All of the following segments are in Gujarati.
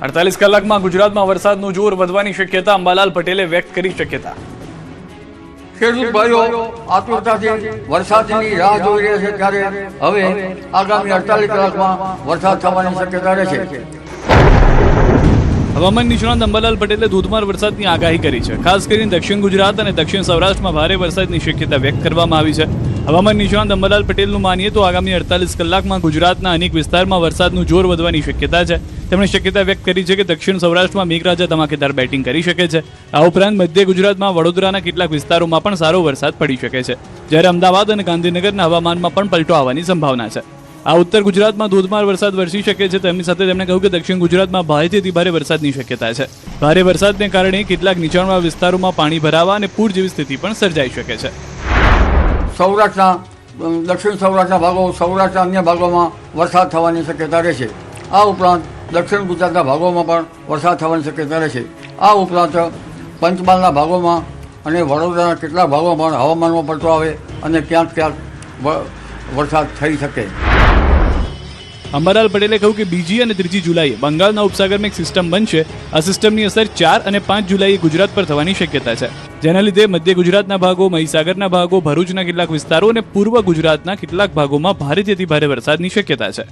48 કલાકમાં ગુજરાતમાં વરસાદનું જોર વધવાની શક્યતા અંબાલાલ પટેલે વ્યક્ત કરી શક્યતા। ખેડૂત ભાઈઓ આતુરતાથી વરસાદની રાહ જોઈ રહ્યા છે ત્યારે હવે આગામી 48 કલાકમાં વરસાદ થવાની શક્યતા રહેશે। હવામાન નિષ્ણાત અંબાલાલ પટેલે ધોધમાર વરસાદની આગાહી કરી છે। ખાસ કરીને દક્ષિણ ગુજરાત અને દક્ષિણ સૌરાષ્ટ્રમાં ભારે વરસાદની શક્યતા વ્યક્ત કરવામાં આવી છે। હવામાન નિષ્ણાત અંબાલાલ પટેલનું માનીએ તો આગામી 48 કલાકમાં ગુજરાતના અનેક વિસ્તારમાં વરસાદનું જોર વધવાની શક્યતા છે। તેમણે શક્યતા વ્યક્ત કરી છે કે દક્ષિણ સૌરાષ્ટ્રમાં મેઘરાજા ધમાકેદાર બેટિંગ કરી શકે છે। આ ઉપરાંત મધ્ય ગુજરાતમાં વડોદરાના કેટલાક વિસ્તારોમાં પણ સારો વરસાદ પડી શકે છે, જ્યારે અમદાવાદ અને ગાંધીનગરના હવામાનમાં પણ પલટો આવવાની સંભાવના છે। આ ઉત્તર ગુજરાતમાં ધોધમાર વરસાદ વરસી શકે છે। તેમની સાથે તેમણે કહ્યું કે દક્ષિણ ગુજરાતમાં ભારેથી અતિ ભારે વરસાદની શક્યતા છે। ભારે વરસાદને કારણે કેટલાક નીચાણવાળા વિસ્તારોમાં પાણી ભરાવા અને પૂર જેવી સ્થિતિ પણ સર્જાઈ શકે છે। સૌરાષ્ટ્રના દક્ષિણ સૌરાષ્ટ્રના ભાગો સૌરાષ્ટ્રના અન્ય ભાગોમાં વરસાદ થવાની શક્યતા રહેશે। આ ઉપરાંત દક્ષિણ ગુજરાતના ભાગોમાં પણ વરસાદ થવાની શક્યતા રહેશે। આ ઉપરાંત પંચમહાલના ભાગોમાં અને વડોદરાના કેટલાક ભાગોમાં પણ હવામાનમાં પલટો આવે અને ક્યાંક વરસાદ થઈ શકે। અંબાલાલ પટેલે કહ્યું કે બીજી અને ત્રીજી જુલાઈએ બંગાળના ઉપસાગરમાં એક સિસ્ટમ બનશે। આ સિસ્ટમની અસર 4 અને 5 જુલાઈએ ગુજરાત પર થવાની શક્યતા છે, જેના લીધે મધ્ય ગુજરાતના ભાગો, મહીસાગરના ભાગો, ભરૂચના કેટલાક વિસ્તારો અને પૂર્વ ગુજરાતના કેટલાક ભાગોમાં ભારેથી અતિ ભારે વરસાદની શક્યતા છે।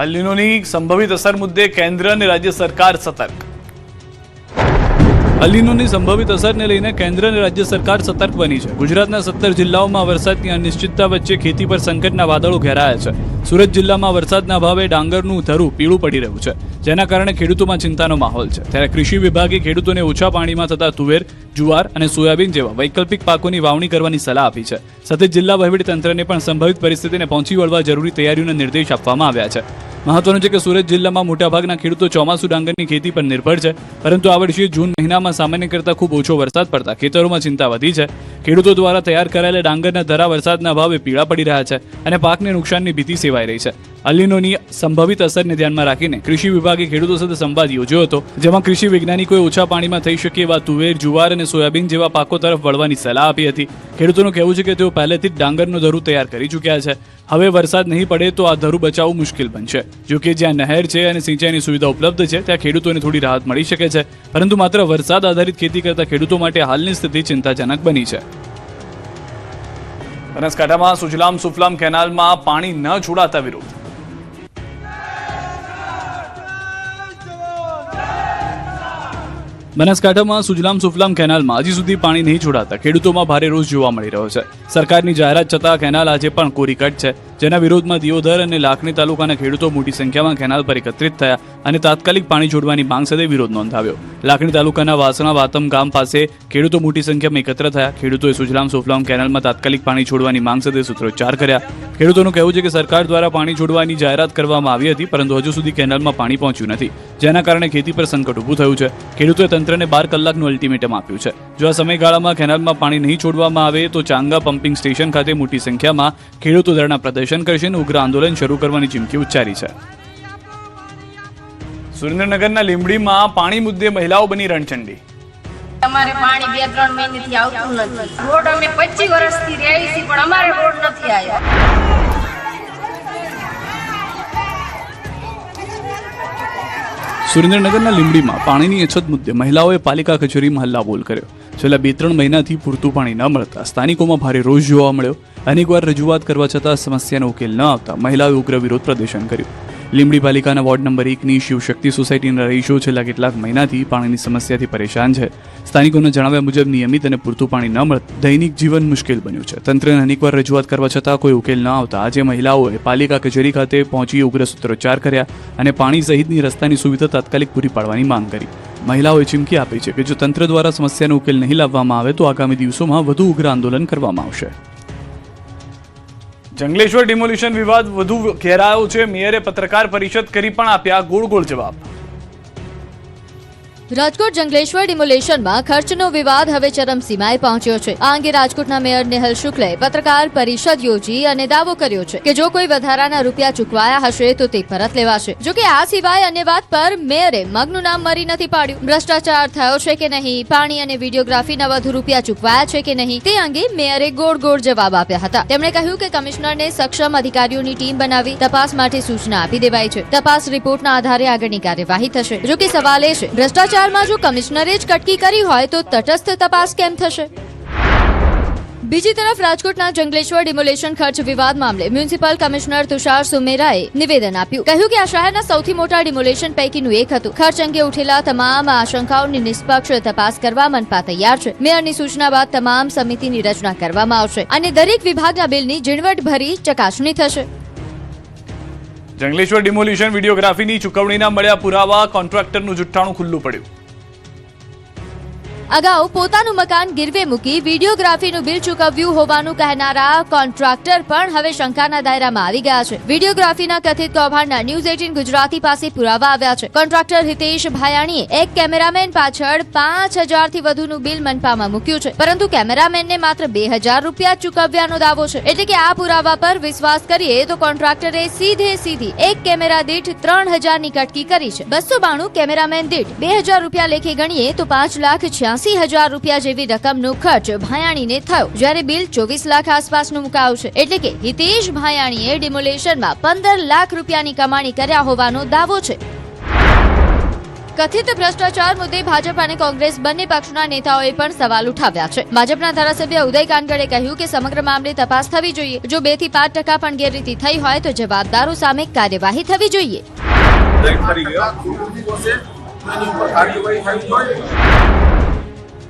અલ નીનોની સંભવિત અસર મુદ્દે કેન્દ્ર અને રાજ્ય સરકાર સતર્ક। અલ નીનોની સંભવિત અસરને લઈને કેન્દ્ર અને રાજ્ય સરકાર સતર્ક બની છે। ગુજરાતના 17 જિલ્લાઓમાં વરસાદની અનિશ્ચિતતા વચ્ચે ખેતી પર સંકટના વાદળો ઘેરાયા છે। સુરત જિલ્લામાં વરસાદના અભાવે ડાંગરનું ધરું પીળું પડી રહ્યું છે, જેના કારણે ખેડૂતોમાં ચિંતાનો માહોલ છે। ત્યારે કૃષિ વિભાગે ખેડૂતોને ઓછા પાણીમાં થતા તુવેર, જુવાર અને સોયાબીન જેવા વૈકલ્પિક પાકોની વાવણી કરવાની સલાહ આપી છે। સાથે જિલ્લા વહીવટીતંત્રને પણ સંભવિત પરિસ્થિતિને પહોંચી વળવા જરૂરી તૈયારીઓના નિર્દેશ આપવામાં આવ્યા છે। મહત્વનું છે કે સુરત જિલ્લામાં મોટાભાગના ખેડૂતો ચોમાસુ ડાંગરની ખેતી પર નિર્ભર છે, પરંતુ આ વર્ષે જૂન મહિનામાં સામાન્ય કરતાં ખૂબ ઓછો વરસાદ પડતા ખેતરોમાં ચિંતા વધી છે। ખેડૂતો દ્વારા તૈયાર કરાયેલા ડાંગરના ધરા વરસાદના અભાવે પીળા પડી રહ્યા છે અને પાકને નુકસાનની ભીતિ સેવાઈ રહી છે। અલ નીનોની સંભવિત અસરને ધ્યાનમાં રાખીને કૃષિ વિભાગે ખેડૂતો સાથે સંવાદ યોજ્યો હતો, જેમાં કૃષિ વૈજ્ઞાનિકોએ ઓછા પાણીમાં થઈ શકે એવા તુવેર, જુવાર અને સોયાબીન જેવા પાકો તરફ વળવાની સલાહ આપી હતી। ખેડૂતોનું કહેવું છે કે તેઓ પહેલેથી જ ડાંગરનું ધરું તૈયાર કરી ચૂક્યા છે। હવે વરસાદ નહીં પડે તો આ ધરું બચાવવું મુશ્કેલ બનશે। જો કે જ્યાં નહેર છે અને સિંચાઈની સુવિધા ઉપલબ્ધ છે ત્યાં ખેડૂતોને થોડી રાહત મળી શકે છે, પરંતુ માત્ર વરસાદ આધારિત ખેતી કરતા ખેડૂતો માટે હાલની સ્થિતિ ચિંતાજનક બની છે। બનાસકાંઠામાં સુજલામ સુફલામ કેનાલમાં પાણી ન છોડાતા વિરોધ। બનાસકાંઠામાં સુજલામ સુફલામ કેનાલમાં હજી સુધી પાણી નહીં છોડાતા ખેડૂતોમાં ભારે રોષ જોવા મળી રહ્યો છે। સરકારની જાહેરાત છતાં કેનાલ આજે પણ કોરી કટ છે, જેના વિરોધમાં દિયોદર અને લાખણી તાલુકાના ખેડૂતો મોટી સંખ્યામાં કેનાલ પર એકત્રિત થયા અને તાત્કાલિક પાણી છોડવાની માંગ સાથે વિરોધ નોંધાવ્યો। લાખણી તાલુકાના વાસણા વાતમ ગામ પાસે ખેડૂતો મોટી સંખ્યામાં એકત્ર થયા। ખેડૂતોએ સુજલામ સુફલામ કેનાલમાં તાત્કાલિક પાણી છોડવાની માંગ સાથે સૂત્રોચ્ચાર કર્યા। ખેડૂતોનું કહેવું છે કે સરકાર દ્વારા પાણી છોડવાની જાહેરાત કરવામાં આવી હતી, પરંતુ હજુ સુધી કેનાલમાં પાણી પહોંચ્યું નથી, જેના કારણે ખેતી પર સંકટ ઊભું થયું છે। ખેડૂતોએ તંત્રને 12 કલાકનું અલ્ટિમેટમ આપ્યું છે। જો આ સમયગાળામાં કેનાલમાં પાણી નહીં છોડવામાં આવે તો ચાંગા પમ્પિંગ સ્ટેશન ખાતે મોટી સંખ્યામાં ખેડૂતો ધરણા પ્રદર્શન કરશે અને ઉગ્ર આંદોલન શરૂ કરવાની ચીમકી ઉચ્ચારી છે। સુરેન્દ્રનગરના લીંબડીમાં પાણી મુદ્દે મહિલાઓ બની રણચંડી। અમારે પાણી 2-3 મહિનાથી આવતું નથી। રોડ અમે 25 વર્ષથી રહી છીએ, પણ અમારે રોડ નથી આવ્યો। સુરેન્દ્રનગરના લીંબડીમાં પાણીની અછત મુદ્દે મહિલાઓએ પાલિકા કચેરીમાં હલ્લાબોલ કર્યો। છેલ્લા 2-3 મહિનાથી પૂરતું પાણી ન મળતા સ્થાનિકોમાં ભારે રોષ જોવા મળ્યો। અનેકવાર રજૂઆત કરવા છતાં સમસ્યાનો ઉકેલ ન આવતા મહિલાઓએ ઉગ્ર વિરોધ પ્રદર્શન કર્યું। લીંબડી પાલિકાના વોર્ડ નંબર 1ની શિવશક્તિ સોસાયટીના રહીશો છેલ્લા કેટલાક મહિનાથી પાણીની સમસ્યાથી પરેશાન છે। સ્થાનિકોના જણાવ્યા મુજબ નિયમિત અને પૂરતું પાણી ન મળતા દૈનિક જીવન મુશ્કેલ બન્યું છે। તંત્રને અનેકવાર રજૂઆત કરવા છતાં કોઈ ઉકેલ ન આવતા આજે મહિલાઓએ પાલિકા કચેરી ખાતે પહોંચી ઉગ્ર સૂત્રોચ્ચાર કર્યા અને પાણી સહિતની રસ્તાની સુવિધા તાત્કાલિક પૂરી પાડવાની માંગ કરી। મહિલાઓએ ચીમકી આપી છે કે જો તંત્ર દ્વારા સમસ્યાનો ઉકેલ નહીં લાવવામાં આવે તો આગામી દિવસોમાં વધુ ઉગ્ર આંદોલન કરવામાં આવશે। જંગલેશ્વર ડિમોલિશન વિવાદ વધુ ઘેરાયો છે। મેયરે પત્રકાર પરિષદ કરી પણ આપ્યા ગોળ ગોળ જવાબ। રાજકોટ જંગલેશ્વર ડિમોલેશનમાં ખર્ચનો વિવાદ હવે ચરમસીમાએ પહોંચ્યો છે. આ અંગે રાજકોટના મેયર નેહલ શુક્લે પત્રકાર પરિષદ યોજી અને દાવો કર્યો છે કે જો કોઈ વધારાના રૂપિયા ચૂકવાયા હશે તો તે પરત લેવાશે. જો કે આ સિવાય અન્ય વાત પર મેયરે મગનું નામ મરી નથી પાડ્યું. ભ્રષ્ટાચાર થયો છે કે નહીં, પાણી અને વિડીયોગ્રાફીના વધુ રૂપિયા ચૂકવાયા છે કે નહીં તે અંગે મેયરે ગોળ જવાબ આપ્યા હતા. તેમણે કહ્યું કે કમિશનરને સક્ષમ અધિકારીઓની ટીમ બનાવી તપાસ માટે સૂચના આપી દેવાઈ છે. તપાસ રિપોર્ટના આધારે આગળની કાર્યવાહી થશે. જો કે સવાલ એ છે, ભ્રષ્ટાચારમાં જો કમિશનરે જ કટકી કરી હોય તો તટસ્થ તપાસ કેમ થશે? બીજી તરફ રાજકોટના જંગલેશ્વર ડિમોલેશન ખર્ચ વિવાદ મામલે મ્યુનિસિપલ કમિશનર તુષાર સુમેરાએ નિવેદન આપ્યું. કહ્યું કે આ શહેરના સૌથી મોટા ડિમોલેશન પૈકીનું એક હતું. ખર્ચ અંગે ઉઠેલા તમામ આશંકાઓની નિષ્પક્ષ તપાસ કરવા મનપા તૈયાર છે. મેયરની સૂચના બાદ તમામ સમિતિની રચના કરવામાં આવશે અને દરેક વિભાગના બિલની ઝીણવટભરી ચકાસણી થશે. જંગલેશ્વર ડિમોલિશન વિડીયોગ્રાફીની ચૂકવણીના મળ્યા પુરાવા, કોન્ટ્રાક્ટરનું જુઠ્ઠાણું ખુલ્લું પડ્યું. અગાઉ પોતાનું મકાન ગીરવે મૂકી વિડીયોગ્રાફીનું બિલ ચૂકવ્યું હોવાનું કહેનારા કોન્ટ્રાક્ટર પણ હવે શંકાના દાયરામાં આવી ગયા છે. વિડીયોગ્રાફીના કથિત કૌભાંડના ન્યૂઝ 18 ગુજરાતી પાસે પુરાવા આવ્યા છે. કોન્ટ્રાક્ટર હિતેશ ભાયાણીએ એક કેમેરામેન પાછળ 5000 થી વધુનું બિલ મનપામાં મૂક્યું છે, પરંતુ કેમેરામેનને માત્ર 2000 રૂપિયા ચૂકવ્યાનો દાવો છે. એટલે કે આ પુરાવા પર વિશ્વાસ કરીએ તો કોન્ટ્રાક્ટરે સીધી એક કેમેરા દીઠ 3000 ની કટકી કરી છે. 292 કેમેરામેન દીઠ 2000 રૂપિયા લેખે ગણીએ તો 5,86,000 રૂપિયા જેવી રકમનો ખર્ચ ભાયાણીને થયો, જ્યારે બિલ 24 લાખ આસપાસનું મુકાયું છે. એટલે કે હિતેશ ભાયાણીએ ડિમોલેશનમાં 15 લાખ રૂપિયાની કમાણી કર્યા હોવાનો દાવો છે. કથિત ભ્રષ્ટાચાર મુદ્દે ભાજપ અને કોંગ્રેસ બંને પક્ષના નેતાઓએ પણ સવાલ ઉઠાવ્યા છે. ભાજપના ધારાસભ્ય ઉદય કાનગડે કહ્યું કે સમગ્ર મામલે તપાસ થવી જોઈએ. જો 2 થી 5% પણ ગેરરીતિ થઈ હોય તો જવાબદારો સામે કાર્યવાહી થવી જોઈએ.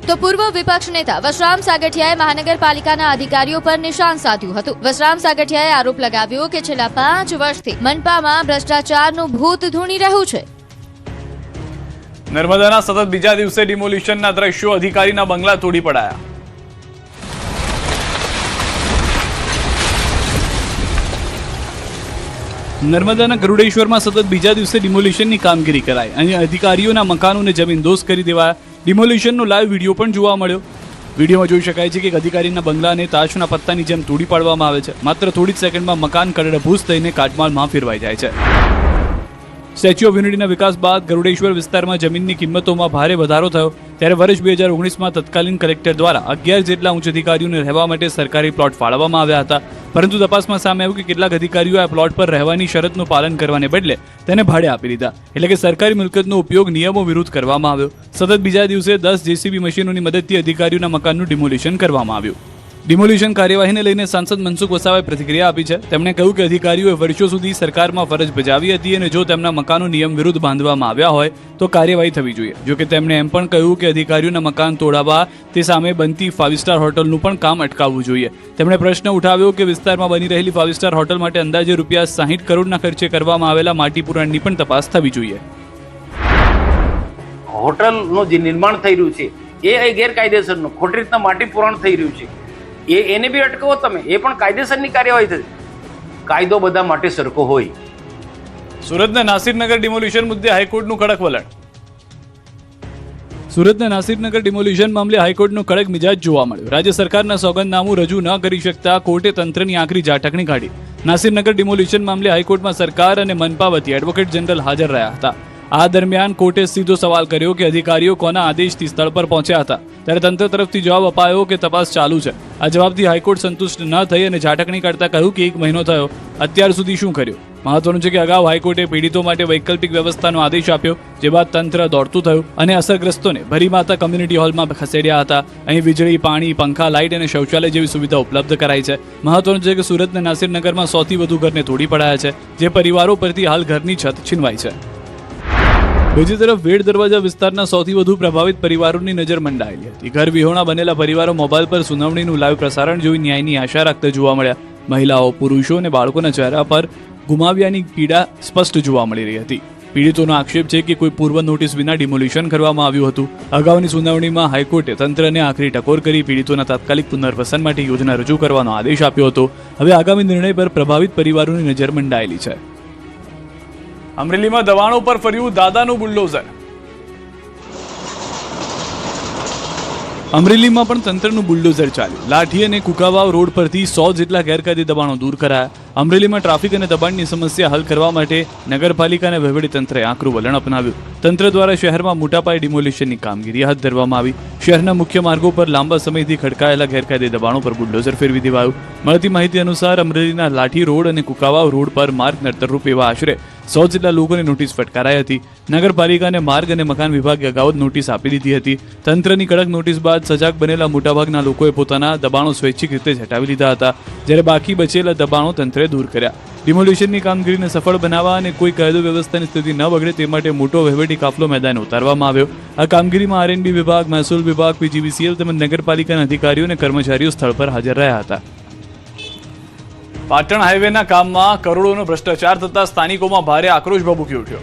તો પૂર્વ વિપક્ષ નેતા વસરામ સાગઠિયાએ મહાનગરપાલિકાના અધિકારીઓ પર નિશાન સાધ્યું હતું. વસરામ સાગઠિયાએ આરોપ લગાવ્યો કે છેલ્લા 5 વર્ષથી મનપામાં ભ્રષ્ટાચારનું ભૂત ધૂણી રહ્યું છે. નર્મદાના સતત બીજા દિવસે ડિમોલિશનના દ્રશ્યો, અધિકારીના બંગલા તોડી પડાયા. નર્મદાના ગરુડેશ્વરમાં સતત બીજા દિવસે ડિમોલિશનની કામગીરી કરાઈ અને અધિકારીઓના મકાનોને જમીનદોસ્ત કરી દેવાયા. ડિમોલિશનનો લાઈવ વિડીયો પણ જોવા મળ્યો. વિડીયોમાં જોઈ શકાય છે કે એક અધિકારીના બંગલાને તાશના પત્તાની જેમ તોડી પાડવામાં આવે છે. માત્ર થોડી જ સેકન્ડમાં મકાન કડડભૂસ થઈને કાટમાળમાં ફેરવાઈ જાય છે. સ્ટેચ્યુ ઓફ યુનિટીના વિકાસ બાદ ગરુડેશ્વર વિસ્તારમાં જમીનની કિંમતોમાં ભારે વધારો થયો, ત્યારે વર્ષ 2019માં તત્કાલીન કલેક્ટર દ્વારા 11 જેટલા ઉચ્ચ અધિકારીઓને રહેવા માટે સરકારી પ્લોટ ફાળવવામાં આવ્યા હતા. પરંતુ તપાસમાં સામે આવ્યું કે કેટલાક અધિકારીઓ આ પ્લોટ પર રહેવાની શરતનું પાલન કરવાને બદલે તેને ભાડે આપી દીધા. એટલે કે સરકારી મિલકતનો ઉપયોગ નિયમો વિરુદ્ધ કરવામાં આવ્યો. સતત બીજા દિવસે 10 જેસીબી મશીનોની મદદથી અધિકારીઓના મકાનનું ડિમોલિશન કરવામાં આવ્યું. ડિમોલિશન કાર્યવાહીને લઈને સાંસદ મનસુખ વસાવાએ પ્રતિક્રિયા આપી છે. તેમણે કહ્યું કે અધિકારીઓએ વર્ષો સુધી સરકારમાં ફરજ બજાવી હતી અને જો તેમના મકાનો નિયમ વિરુદ્ધ બાંધવામાં આવ્યા હોય તો કાર્યવાહી થવી જોઈએ. જો કે તેમણે એમ પણ કહ્યું કે અધિકારીઓના મકાન તોડાવવા તે સામે બનતી 5 સ્ટાર હોટલનું પણ કામ અટકાવવું જોઈએ. તેમણે પ્રશ્ન ઉઠાવ્યો કે વિસ્તારમાં બની રહેલી 5 સ્ટાર હોટલ માટે અંદાજે ₹60 કરોડના ખર્ચે કરવામાં આવેલા માટી પુરાણની પણ તપાસ થવી જોઈએ. હોટલનું જે નિર્માણ થઈ રહ્યું છે એ ગેરકાયદેસરનું ખોટી રીતના માટી પુરાણ થઈ રહ્યું છે. એને બી અટકાવો તમે, એ પણ કાયદેસરની કાર્યવાહી થશે. કાયદો બધા માટે સરખો હોય. સુરતના નાસિરનગર ડિમોલિશન મુદ્દે હાઈકોર્ટનું કડક વલણ. સુરતના નાસિરનગર ડિમોલિશન મામલે હાઈકોર્ટનો કડક મિજાજ જોવા મળ્યો. રાજ્ય સરકારના સોગંદનામું રજૂ ન કરી શકતા કોર્ટે તંત્રની આકરી ઝાટકણી કાઢી. નાસિરનગર ડિમોલિશન મામલે હાઈકોર્ટમાં સરકાર અને મનપા વતી એડવોકેટ જનરલ હાજર રહ્યા હતા. આ દરમિયાન કોર્ટે સીધો સવાલ કર્યો કે અધિકારીઓ કોના આદેશથી સ્થળ પર પહોંચ્યા હતા, ત્યારે તંત્ર તરફથી જવાબ અપાયો કે તપાસ ચાલુ છે. આ જવાબથી હાઈકોર્ટ સંતુષ્ટ ન થઈ અને ઝાટકણી કરતા કહ્યું કે 1 મહિનો થયો, અત્યાર સુધી શું કર્યું. મહત્વનું છે કે અગાઉ હાઈકોર્ટે પીડિતો માટે વૈકલ્પિક વ્યવસ્થાનો આદેશ આપ્યો, જે બાદ તંત્ર દોડતું થયું અને અસરગ્રસ્તોને ભરીમાતા કમ્યુનિટી હોલમાં ખસેડ્યા હતા. અહીં વીજળી, પાણી, પંખા, લાઇટ અને શૌચાલય જેવી સુવિધા ઉપલબ્ધ કરાઈ છે. મહત્વનું છે કે સુરતના નાસિરનગરમાં 100 થી વધુ ઘરને તોડી પડાયા છે, જે પરિવારો પરથી હાલ ઘરની છત છીનવાઈ છે. બીજી તરફ વેડ દરવાજા વિસ્તારના 100 થી વધુ પ્રભાવિત પરિવારોની નજર મંડાયેલી હતી. ઘર વિહોણા બનેલા પરિવારો મોબાઈલ પર સુનાવણીનું લાઈવ પ્રસારણ જોઈ ન્યાયની આશા રાખતા જોવા મળ્યા. મહિલાઓ, પુરુષો અને બાળકોના ચહેરા પર ગુમાવ્યાની પીડા સ્પષ્ટ જોવા મળી રહી હતી. પીડિતોનો આક્ષેપ છે કે કોઈ પૂર્વ નોટિસ વિના ડિમોલિશન કરવામાં આવ્યું હતું. અગાઉની સુનાવણીમાં હાઈકોર્ટે તંત્રને આખરી ટકોર કરી પીડિતોના તાત્કાલિક પુનર્વસન માટે યોજના રજૂ કરવાનો આદેશ આપ્યો હતો. હવે આગામી નિર્ણય પર પ્રભાવિત પરિવારોની નજર મંડાયેલી છે. અમરેલીમાં દવાણો પર ફર્યું દાદાનું બુલડોઝર. અમરેલીમાં પણ તંત્રનું બુલડોઝર ચાલ્યું. લાઠી અને કુકાવાવ રોડ પરથી 100 જેટલા ગેરકાયદે દબાણો દૂર કરાયા. અમરેલીમાં ટ્રાફિક અને દબાણની સમસ્યા હલ કરવા માટે નગરપાલિકા અને વહીવટીતંત્રે આકરું વલણ અપનાવ્યું. તંત્ર દ્વારા શહેરમાં મોટા પાયે ડિમોલિશનની કામગીરી હાથ ધરવામાં આવી. શહેરના મુખ્ય માર્ગો પર લાંબા સમયથી ખડકાયેલા ગેરકાયદે દબાણો પર બુલડોઝર ફેરવી દેવાયું. મળતી માહિતી અનુસાર અમરેલીના લાઠી રોડ અને કુકાવાવ રોડ પર માર્ગ નડતરરૂપ એવા આશરે 100 જેટલા લોકોને નોટિસ ફટકારાઈ હતી. નગરપાલિકાને માર્ગ અને મકાન વિભાગે અગાઉ જ નોટિસ આપી દીધી હતી. તંત્રની કડક નોટિસ બાદ સજાગ બનેલા મોટાભાગના લોકોએ પોતાના દબાણો સ્વૈચ્છિક રીતે જ હટાવી લીધા હતા, જ્યારે બાકી બચેલા દબાણો તંત્રે દૂર કર્યા. ડિમોલિશનની કામગીરીને સફળ બનાવવા અને કોઈ કાયદો વ્યવસ્થાની સ્થિતિ ન બગડે તે માટે મોટો વહીવટી કાફલો મેદાને ઉતારવામાં આવ્યો. આ કામગીરીમાં આરએનબી વિભાગ, મહેસૂલ વિભાગ, પીજીવીસીએલ તેમજ નગરપાલિકાના અધિકારીઓ અને કર્મચારીઓ સ્થળ પર હાજર રહ્યા હતા. પાટણ હાઈવેના કામમાં કરોડોનો ભ્રષ્ટાચાર થતા સ્થાનિકોમાં ભારે આક્રોશ ભભૂકી ઉઠ્યો.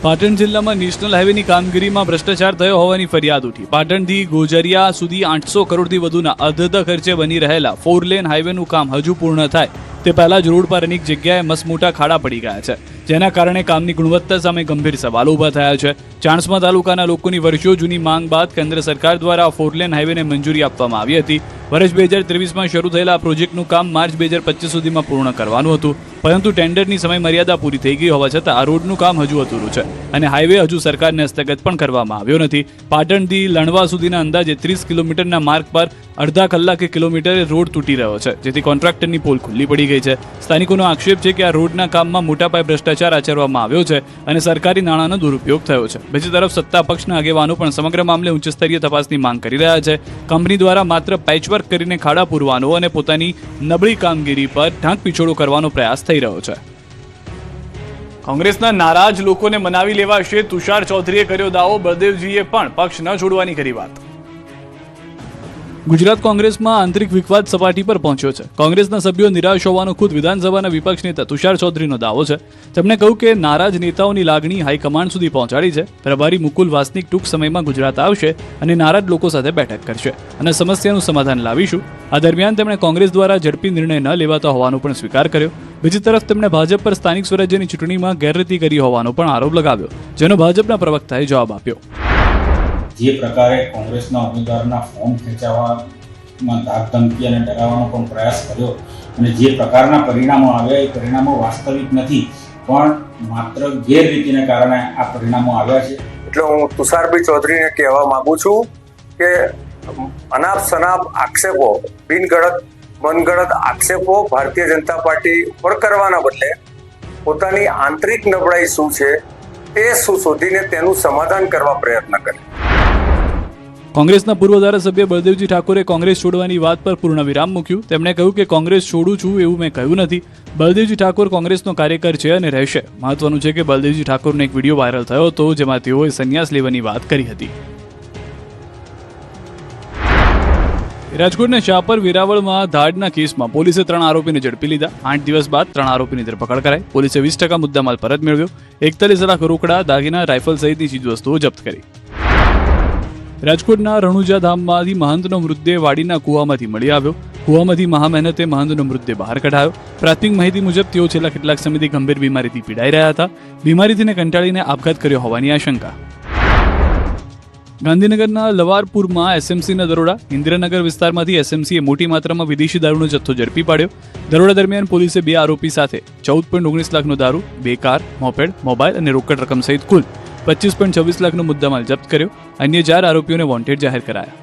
પાટણ જિલ્લામાં નેશનલ હાઈવેની કામગીરીમાં ભ્રષ્ટાચાર થયો હોવાની ફરિયાદ ઉઠી. પાટણથી ગોજરિયા સુધી 800 કરોડથી વધુના અધધ ખર્ચે બની રહેલા 4 લેન હાઈવેનું કામ હજુ પૂર્ણ થાય તે પહેલા જ રોડ પર અનેક જગ્યાએ મસમોટા ખાડા પડી ગયા છે, જેના કારણે કામની ગુણવત્તા સામે ગંભીર સવાલો ઊભા થયા છે. ચાણસ્મા તાલુકાના લોકોની વર્ષો જૂની માંગ બાદ કેન્દ્ર સરકાર દ્વારા 4 લેન હાઈવેને મંજૂરી આપવામાં આવી હતી. વર્ષ 2023માં શરૂ થયેલા પ્રોજેક્ટનું કામ માર્ચ 2025 સુધીમાં પૂર્ણ કરવાનું હતું, પરંતુ ટેન્ડરની સમય મર્યાદા પૂરી થઈ ગઈ હોવા છતાં આ રોડનું કામ હજુ અધૂરું છે અને હાઈવે હજુ સરકારને હસ્તગત પણ કરવામાં આવ્યો નથી. પાટણથી લણવા સુધીના અંદાજે 30 કિલોમીટરના માર્ગ પર અડધા કલાકે કિલોમીટરે રોડ તૂટી રહ્યો છે, જેથી કોન્ટ્રાક્ટરની પોલ ખુલ્લી પડી ગઈ છે. સ્થાનિકોનો આક્ષેપ છે કે આ રોડના કામમાં મોટા પાયે ભ્રષ્ટાચાર આચરવામાં આવ્યો છે અને સરકારી નાણાંનો દુરુપયોગ થયો છે. બીજી તરફ સત્તા પક્ષના આગેવાનો પણ સમગ્ર મામલે ઉચ્ચસ્તરીય તપાસની માંગ કરી રહ્યા છે. કંપની દ્વારા માત્ર પેચવર્ક કરીને ખાડા પૂરવાનો અને પોતાની નબળી કામગીરી પર ઢાંક પીછોડો કરવાનો પ્રયાસ થઈ રહ્યો છે. કોંગ્રેસના નારાજ લોકોને મનાવી લેવાશે, તુષાર ચૌધરીએ કર્યો દાવો. બળદેવજીએ પણ પક્ષ ન છોડવાની કરી વાત. ગુજરાત કોંગ્રેસમાં આંતરિક વિવાદ સપાટી પર પહોંચ્યો છે. કોંગ્રેસના સભ્યો નિરાશ હોવાનો ખુદ વિધાનસભાના વિપક્ષ નેતા તુષાર ચૌધરીનો દાવો છે. તેમણે કહ્યું કે નારાજ નેતાઓની લાગણી હાઈકમાન્ડ સુધી પહોંચાડી છે. પ્રભારી મુકુલ વાસનિક ટૂંક સમયમાં ગુજરાત આવશે અને નારાજ લોકો સાથે બેઠક કરશે અને સમસ્યાનું સમાધાન લાવીશું. આ દરમિયાન તેમણે કોંગ્રેસ દ્વારા ઝડપી નિર્ણય ન લેવાતો હોવાનો પણ સ્વીકાર કર્યો. બીજી તરફ તેમણે ભાજપ પર સ્થાનિક સ્વરાજ્યની ચૂંટણીમાં ગેરરીતિ કરી હોવાનો પણ આરોપ લગાવ્યો, જેનો ભાજપના પ્રવક્તાએ જવાબ આપ્યો. જે પ્રકારે કોંગ્રેસના ઉમેદવારના ફોર્મ ખેંચાવવામાં ધાકધમકી અને ડરાવવાનો પણ પ્રયાસ કર્યો અને જે પ્રકારના પરિણામો આવ્યા એ પરિણામો વાસ્તવિક નથી, પણ માત્ર ગેરરીતિને કારણે આ પરિણામો આવ્યા છે. એટલે હું તુષારભાઈ ચૌધરીને કહેવા માંગુ છું કે અનાપ શનાપ આક્ષેપો, મનગઢત આક્ષેપો ભારતીય જનતા પાર્ટી પર કરવાના બદલે પોતાની આંતરિક નબળાઈ શું છે તે શોધીને તેનું સમાધાન કરવા પ્રયત્ન કરે. કોંગ્રેસના પૂર્વ ધારાસભ્ય બળદેવજી ઠાકોરે કોંગ્રેસ છોડવાની વાત પર પૂર્ણ વિરામ મૂક્યું. તેમણે કહ્યું કે કોંગ્રેસ છોડું છું એવું મેં કહ્યું નથી. બળદેવજી ઠાકોર કોંગ્રેસનો કાર્યકર છે અને રહેશે. મહત્વનું છે કે બળદેવજી ઠાકોરનો એક વિડીયો વાયરલ થયો હતો, જેમાં તેઓએ સંન્યાસ લેવાની વાત કરી હતી. રાજકોટના શાપર વેરાવળમાં ધાડના કેસમાં પોલીસે 3 આરોપીને ઝડપી લીધા. 8 દિવસ બાદ 3 આરોપીની ધરપકડ કરાઈ. પોલીસે 20% મુદ્દામાલ પરત મેળવ્યો. 41 લાખ રોકડા, દાગીના, રાઇફલ સહિતની ચીજવસ્તુઓ જપ્ત કરી. રાજકોટના રણુજા ધામમાંથી મહંતનો મૃતદેહ વાડીના કૂવામાંથી મળી આવ્યો. કૂવામાંથી મહામહેનતે મહંતનો મૃતદેહ બહાર કઢાયો. પ્રાથમિક માહિતી મુજબ તેઓ છેલ્લા કેટલાક સમયથી ગંભીર બીમારીથી પીડાઈ રહ્યા હતા. બીમારીથી કંટાળીને આપઘાત કર્યો હોવાની આશંકા. ગાંધીનગરના લવારપુરમાં એસએમસીના દરોડા. ઇન્દ્રનગર વિસ્તારમાંથી એસએમસીએ મોટી માત્રામાં વિદેશી દારૂનો જથ્થો ઝડપી પાડ્યો. દરોડા દરમિયાન પોલીસે 2 આરોપી સાથે 14.19 લાખનો દારૂ, 2 કાર, મોપેડ, મોબાઈલ અને રોકડ રકમ સહિત કુલ 25.26 લાખનો મુદ્દામાલ જપ્ત કર્યો. અન્ય 4 આરોપીઓને વોન્ટેડ જાહેર કરાયા.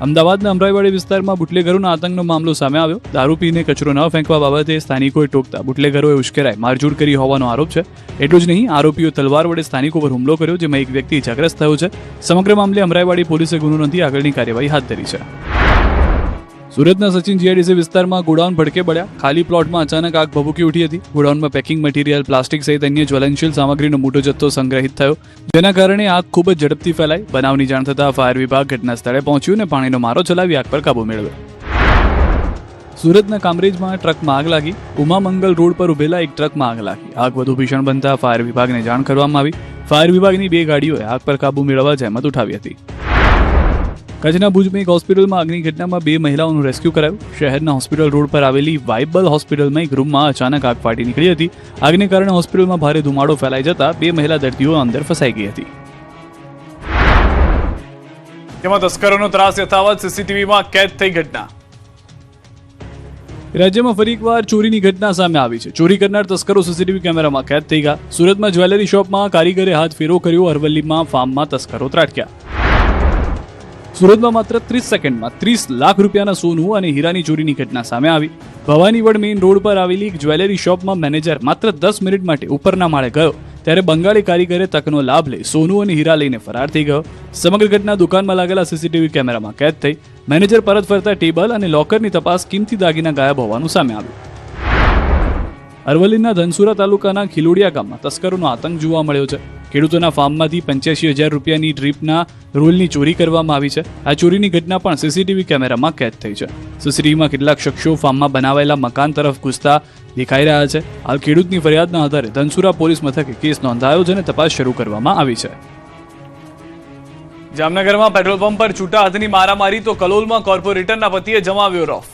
અમદાવાદના અમરાઈવાડી વિસ્તારમાં બુટલેગરોના આતંકનો મામલો સામે આવ્યો. દારૂ પીને કચરો ન ફેંકવા બાબતે સ્થાનિકોએ ટોકતા બુટલેગરોએ ઉશ્કેરાઈ મારઝૂડ કરી હોવાનો આરોપ છે. એટલું જ નહીં, આરોપીઓ તલવાર વડે સ્થાનિકો પર હુમલો કર્યો, જેમાં એક વ્યક્તિ ઇજાગ્રસ્ત થયો છે. સમગ્ર મામલે અમરાઈવાડી પોલીસે ગુનો નોંધી આગળની કાર્યવાહી હાથ ધરી છે. સુરતના સચિન જીઆઈડીસી વિસ્તારમાં ગોડાઉન ભડકે પડ્યા. ખાલી પ્લોટમાં અચાનક આગ ભભૂકી ઉઠી હતી. ગોડાઉનમાં પેકિંગ મટીરિયલ, પ્લાસ્ટિક સહિત અન્ય જ્વલનશીલ સામગ્રીનો મોટો જથ્થો સંગ્રહિત થયો, જેના કારણે આગ ખૂબ જ ઝડપથી ફેલાઈ. બનાવની જાણ થતાં ફાયર વિભાગ ઘટના સ્થળે પહોંચ્યું અને પાણીનો મારો ચલાવી આગ પર કાબુ મેળવ્યો. સુરતના કામરેજમાં ટ્રકમાં આગ લાગી. ઉમામંગલ રોડ પર ઉભેલા એક ટ્રકમાં આગ લાગી. આગ વધુ ભીષણ બનતા ફાયર વિભાગને જાણ કરવામાં આવી. ફાયર વિભાગની 2 ગાડીઓએ આગ પર કાબુ મેળવવા જહેમત ઉઠાવી હતી. કચ્છના ભુજમાં એક હોસ્પિટલમાં આગની ઘટનામાં 2 મહિલાઓનું રેસ્ક્યુ કરાયું. શહેરના હોસ્પિટલ રોડ પર આવેલી વાઇબલ હોસ્પિટલમાં એક રૂમમાં અચાનક આગ ફાટી નીકળી હતી. આગને કારણે હોસ્પિટલમાં ભારે ધુમાડો ફેલાઈ જતા 2 મહિલા દર્દીઓ અંદર ફસાઈ ગઈ હતી. જેમાં તસ્કરોનો ત્રાસ યથાવત, સીસીટીવીમાં કેદ થઈ ઘટના. રાજ્યમાં ફરી એકવાર ચોરીની ઘટના સામે આવી છે. ચોરી કરનાર તસ્કરો સીસીટીવી કેમેરામાં કેદ થઈ ગયા. સુરતમાં જ્વેલરી શોપમાં કારીગરે હાથ ફેરો કર્યો. અરવલ્લીમાં ફાર્મમાં તસ્કરો ત્રાટક્યા. સુરતમાં માત્ર 30 સેકન્ડમાં 30 લાખ રૂપિયાના સોનું અને હીરાની ચોરીની ઘટના સામે આવી. ભવાનીવડ મેઇન રોડ પર આવેલી એક જ્વેલરી શોપમાં મેનેજર માત્ર 10 મિનિટ માટે ઉપરના માળે ગયો ત્યારે બંગાળી કારીગરે તકનો લાભ લઈ સોનું અને હીરા લઈને ફરાર થઈ ગયો. સમગ્ર ઘટના દુકાનમાં લાગેલા સીસીટીવી કેમેરામાં કેદ થઈ. મેનેજર પરત ફરતા ટેબલ અને લોકરની તપાસ કિંમતી દાગીના ગાયબ હોવાનું સામે આવ્યું. અરવલ્લીના ધનસુરા તાલુકાના ખિલોડિયા ગામમાં તસ્કરોનો આતંક જોવા મળ્યો છે. ખેડૂતોના ફાર્મમાંથી 85,000 રૂપિયાની ડ્રીપના રોલની ચોરી કરવામાં આવી છે. આ ચોરીની ઘટના પણ સીસીટીવી કેમેરામાં કેદ થઈ છે. સીસીટીવીમાં કેટલાક શખ્સો ફાર્મમાં બનાવેલા મકાન તરફ ઘૂસતા દેખાઈ રહ્યા છે. હાલ ખેડૂતની ફરિયાદના આધારે ધનસુરા પોલીસ મથકે કેસ નોંધાયો છે અને તપાસ શરૂ કરવામાં આવી છે. જામનગરમાં પેટ્રોલ પંપ પર છૂટા હાથની મારામારી તો કલોલમાં કોર્પોરેટરના પતિએ જમાવ્યો રોફ.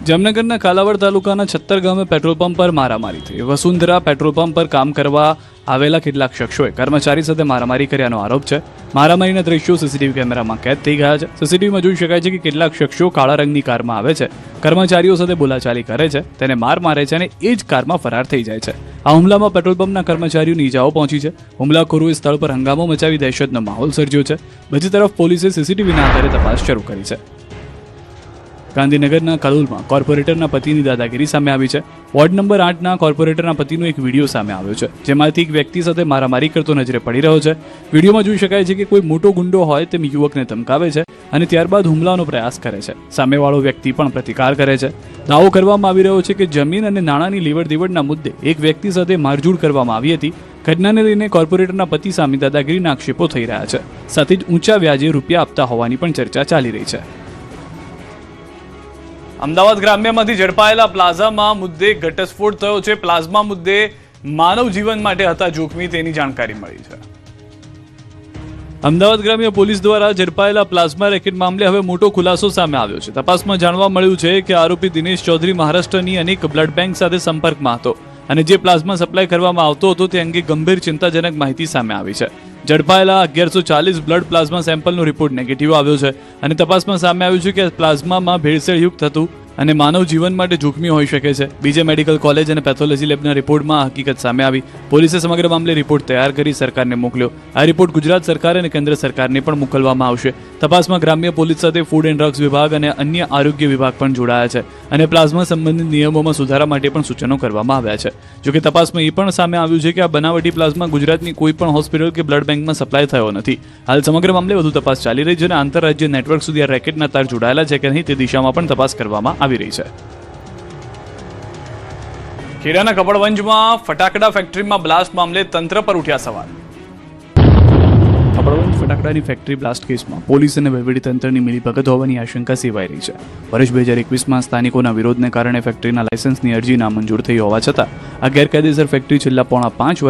જામનગરના કાલાવડ તાલુકાના 76 ગામે પેટ્રોલ પંપ પર મારામારી થઈ. વસુંધરા પેટ્રોલ પંપ પર કામ કરવા આવેલા કેટલાક શખ્સોએ કર્મચારી સાથે મારામારી કર્યાનો આરોપ છે. મારામારીના દ્રશ્યો સીસીટીવી કેમેરામાં કેદ થઈ ગયા છે. સીસીટીવીમાં જોઈ શકાય છે કે કેટલાક શખ્સો કાળા રંગની કારમાં આવે છે, કર્મચારીઓ સાથે બોલાચાલી કરે છે, તેને મારે છે અને એ જ કારમાં ફરાર થઈ જાય છે. આ હુમલામાં પેટ્રોલ પંપના કર્મચારીઓની ઈજાઓ પહોંચી છે. હુમલાખોરોએ સ્થળ પર હંગામો મચાવી દહેશતનો માહોલ સર્જ્યો છે. બીજી તરફ પોલીસે સીસીટીવીના આધારે તપાસ શરૂ કરી છે. ગાંધીનગરના કલોલમાં કોર્પોરેટરના પતિની દાદાગીરી સામે આવી છે. વોર્ડ નંબર 8ના કોર્પોરેટરના પતિનો એક વિડીયો સામે આવ્યો છે, જેમાંથી એક વ્યક્તિ સાથે મારામારી કરતો નજરે પડી રહ્યો છે. વિડીયોમાં જોઈ શકાય છે કે કોઈ મોટો ગુંડો હોય તેમ યુવકને ધમકાવે છે અને ત્યારબાદ હુમલાનો પ્રયાસ કરે છે. સામેવાળો વ્યક્તિ પણ પ્રતિકાર કરે છે. દાવો કરવામાં આવી રહ્યો છે કે જમીન અને નાણાંની લેવડ-દેવડના મુદ્દે એક વ્યક્તિ સાથે મારઝૂડ કરવામાં આવી હતી. ઘટનાને લઈને કોર્પોરેટરના પતિ સામે દાદાગીરીના આક્ષેપો થઈ રહ્યા છે. સાથે જ ઊંચા વ્યાજે રૂપિયા આપતા હોવાની પણ ચર્ચા ચાલી રહી છે. અમદાવાદ ગ્રામ્યમાંથી ઝડપાયેલા પ્લાઝામાં મુદ્દે ઘટસ્ફોટ થયો છે. પ્લાઝમા મુદ્દે માનવ જીવન માટે હતા જોખમી તેની જાણકારી મળી છે. અમદાવાદ ગ્રામ્ય પોલીસ દ્વારા ઝડપાયેલા પ્લાઝમા રેકેટ મામલે હવે મોટો ખુલાસો સામે આવ્યો છે. તપાસમાં જાણવા મળ્યું છે કે આરોપી દિનેશ ચૌધરી મહારાષ્ટ્રની અનેક બ્લડ બેંક સાથે સંપર્કમાં હતો અને જે પ્લાઝમા સપ્લાય કરવામાં આવતો હતો તે અંગે ગંભીર ચિંતાજનક માહિતી સામે આવી છે. ઝડપાયેલા 1140 બ્લડ પ્લાઝમા સેમ્પલનો રિપોર્ટ નેગેટિવ આવ્યો છે અને તપાસમાં સામે આવ્યું છે કે પ્લાઝમામાં ભેળસેળયુક્ત હતું અને માનવ જીવન માટે જોખમી હોઈ શકે છે. બીજે મેડિકલ કોલેજ અને પેથોલોજી લેબના રિપોર્ટમાં હકીકત સામે આવી. પોલીસે સમગ્ર મામલે રિપોર્ટ તૈયાર કરી સરકારને મોકલ્યો. આ રિપોર્ટ ગુજરાત સરકાર અને કેન્દ્ર સરકારને પણ મોકલવામાં આવશે. તપાસમાં ગ્રામ્ય પોલીસ સાથે ફૂડ એન્ડ ડ્રગ્સ વિભાગ અને અન્ય આરોગ્ય વિભાગ પણ જોડાયા છે અને પ્લાઝમા સંબંધિત નિયમોમાં સુધારા માટે પણ સૂચનો કરવામાં આવ્યા છે. જોકે તપાસમાં એ પણ સામે આવ્યું છે કે આ બનાવટી પ્લાઝમા ગુજરાતની કોઈ પણ હોસ્પિટલ કે બ્લડ બેંકમાં સપ્લાય થયો નથી. હાલ સમગ્ર મામલે વધુ તપાસ ચાલી રહી છે અને આંતરરાજ્ય નેટવર્ક સુધી આ રેકેટના તાર જોડાયેલા છે કે નહીં તે દિશામાં પણ તપાસ કરવામાં આવી રહી છે. ખેડાના કપડવંજમાં ફટાકડા ફેક્ટરીમાં બ્લાસ્ટ મામલે તંત્ર પર ઉઠ્યા સવાલ. કપડવંજ ફટાકડાની ફેક્ટરી બ્લાસ્ટ કેસમાં પોલીસ અને વહીવટીતંત્રની મિલીભગત હોવાની આશંકા સેવાઈ રહી છે. વર્ષ 2021માં સ્થાનિકોના વિરોધને કારણે ફેક્ટરીના લાયસન્સની અરજી નામંજૂર થઈ હોવા છતાં આ ગેરકાયદેસર ફેક્ટરી છેલ્લા પોણા 5 વર્ષ